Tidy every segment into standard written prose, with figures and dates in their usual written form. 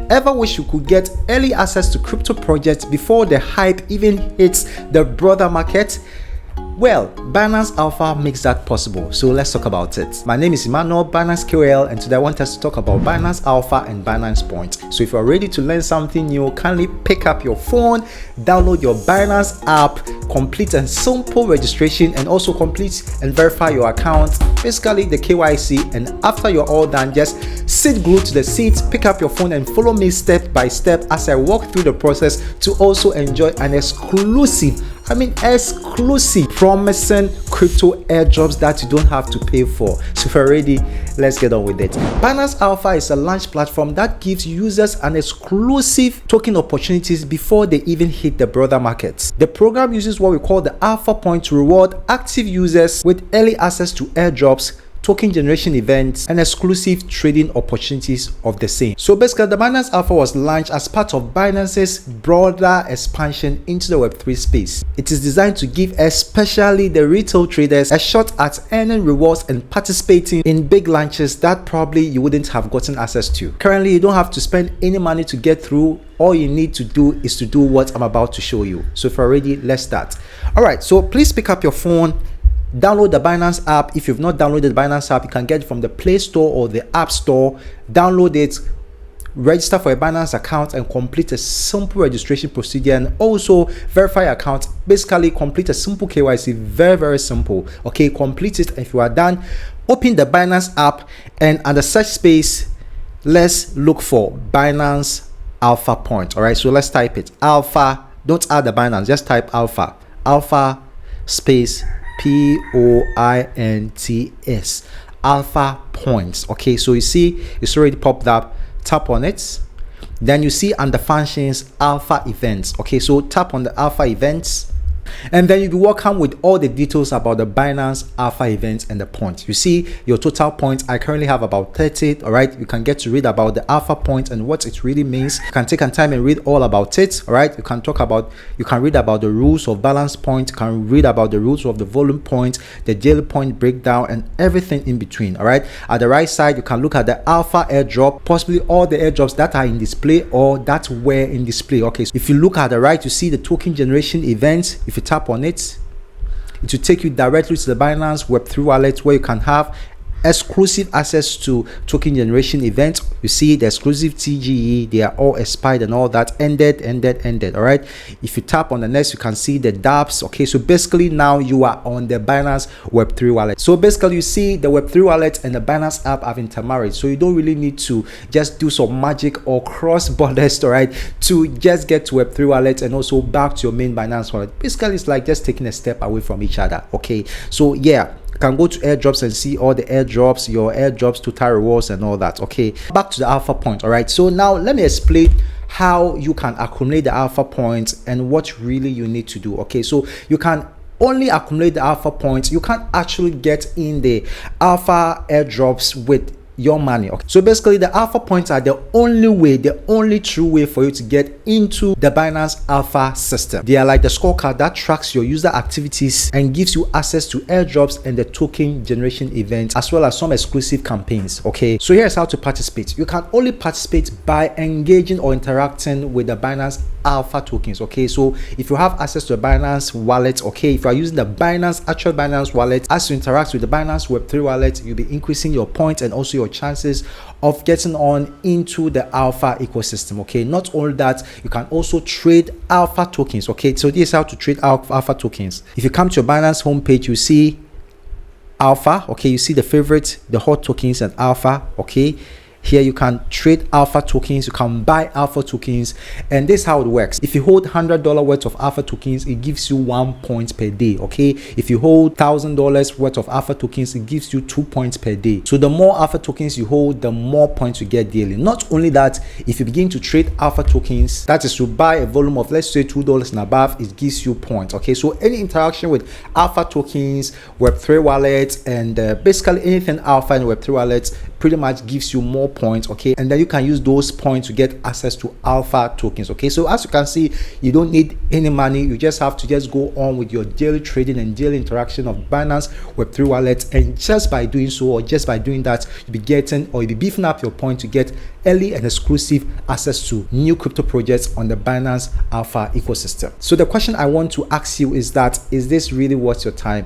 Ever wish you could get early access to crypto projects before the hype even hits the broader market? Well, Binance Alpha makes that possible, so let's talk about it. My name is Emmanuel, Binance KOL, and today I want us to talk about Binance Alpha and Binance Point. So if you're ready to learn something new, kindly pick up your phone, download your Binance app, complete a simple registration, and also complete and verify your account, basically the KYC, and after you're all done, just sit glued to the seat, pick up your phone and follow me step by step as I walk through the process to also enjoy an exclusive promising crypto airdrops that you don't have to pay for. So if you're ready, let's get on with it. Binance Alpha is a launch platform that gives users an exclusive token opportunities before they even hit the broader markets. The program uses what we call the Alpha Point to reward active users with early access to airdrops, token generation events, and exclusive trading opportunities of the same. So basically, the Binance Alpha was launched as part of Binance's broader expansion into the Web3 space. It is designed to give especially the retail traders a shot at earning rewards and participating in big launches that probably you wouldn't have gotten access to. Currently, you don't have to spend any money to get through. All you need to do is to do what I'm about to show you. So if you're ready, let's start. All right, so please pick up your phone, download the Binance app. If you've not downloaded the Binance app, you can get it from the Play Store or the App Store. Download it, register for a Binance account, and complete a simple registration procedure, and also verify your account. Basically, complete a simple KYC. Very simple. Okay, complete it. If you are done, open the Binance app, and at the search space, let's look for Binance Alpha Point. All right, so let's type it. Alpha. Don't add the Binance. Just type Alpha. Alpha space POINTS, Alpha Points. Okay, so you see it's already popped up. Tap on it, then you see under functions Alpha Events. Okay, so tap on the Alpha Events, and then you'll be welcome with all the details about the Binance Alpha events and the points. You see your total points. I currently have about 30. All right, you can get to read about the Alpha Point and what it really means. You can take some time and read all about it. All right, you can read about the rules of balance point. You can read about the rules of the volume point, the daily point breakdown, and everything in between. All right, at the right side, you can look at the Alpha airdrop, possibly all the airdrops that are in display or that were in display. Okay, so if you look at the right, you see the token generation events. If you tap on it, it will take you directly to the Binance Web3 wallet, where you can have exclusive access to token generation events. You see the exclusive TGE, they are all expired and all that, ended. All right, if you tap on the next, you can see the dApps. Okay, so basically now you are on the Binance Web3 wallet. So basically, you see the Web3 wallet and the Binance app have intermarried, so you don't really need to just do some magic or cross borders, all right, to just get to Web3 wallet and also back to your main Binance wallet. Basically, it's like just taking a step away from each other. Okay, so yeah, you can go to airdrops and see all the airdrops, your airdrops, total rewards, and all that. Okay, back to the Alpha Point. All right, so now let me explain how you can accumulate the Alpha Points and what really you need to do. Okay, so you can only accumulate the Alpha Points. You can't actually get in the Alpha airdrops with your money. Okay, so basically the Alpha Points are the only true way for you to get into the Binance Alpha system. They are like the scorecard that tracks your user activities and gives you access to airdrops and the token generation events, as well as some exclusive campaigns. Okay, so here's how to participate. You can only participate by engaging or interacting with the Binance Alpha tokens. Okay, so if you have access to a Binance wallet, okay, if you are using the actual Binance wallet, as you interact with the Binance Web3 wallet, you'll be increasing your points and also your chances of getting on into the Alpha ecosystem. Okay, not only that, you can also trade Alpha tokens. Okay, so this is how to trade Alpha tokens. If you come to your Binance homepage, you see Alpha. Okay, you see the hot tokens and Alpha. Okay, here you can trade Alpha tokens, you can buy Alpha tokens, and this is how it works. If you hold $100 worth of Alpha tokens, it gives you 1 point per day. Okay, if you hold $1,000 worth of Alpha tokens, it gives you 2 points per day. So the more Alpha tokens you hold, the more points you get daily. Not only that, if you begin to trade Alpha tokens, that is to buy a volume of, let's say, $2 and above, it gives you points. Okay, so any interaction with Alpha tokens, Web3 wallets, and basically anything Alpha and Web3 wallets, pretty much gives you more points, okay, and then you can use those points to get access to alpha tokens. Okay, so as you can see, you don't need any money. You just have to just go on with your daily trading and daily interaction of Binance Web3 wallet, and just by doing so, or just by doing that, you'll be getting, or you'll be beefing up your point to get early and exclusive access to new crypto projects on the Binance Alpha ecosystem. So the question I want to ask you is that, is this really worth your time?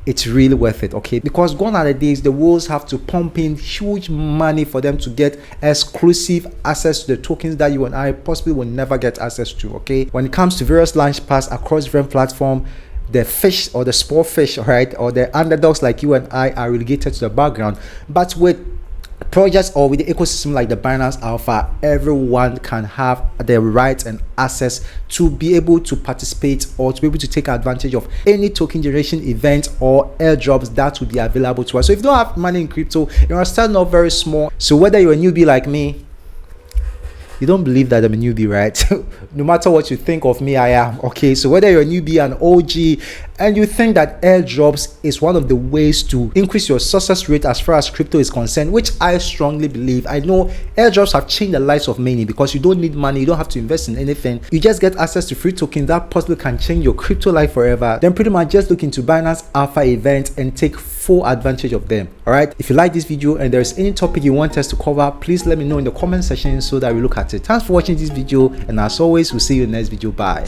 It's really worth it, okay? Because gone are the days the wolves have to pump in huge money for them to get exclusive access to the tokens that you and I possibly will never get access to, okay? When it comes to various launch pads across different platforms, the fish or the sport fish, right, or the underdogs like you and I are relegated to the background. But with projects or with the ecosystem like the Binance Alpha, everyone can have the right and access to be able to participate or to be able to take advantage of any token generation event or airdrops that will be available to us. So if you don't have money in crypto, you're starting off very small. So whether you're a newbie like me, you don't believe that I'm a newbie, right? No matter what you think of me, I am, okay? So whether you're a newbie, an OG, and you think that airdrops is one of the ways to increase your success rate as far as crypto is concerned, which I strongly believe. I know airdrops have changed the lives of many because you don't need money, you don't have to invest in anything. You just get access to free tokens that possibly can change your crypto life forever. Then pretty much just look into Binance Alpha events and take full advantage of them. All right, if you like this video and there's any topic you want us to cover, please let me know in the comment section so that we look at it. Thanks for watching this video, and as always, we'll see you in the next video. Bye.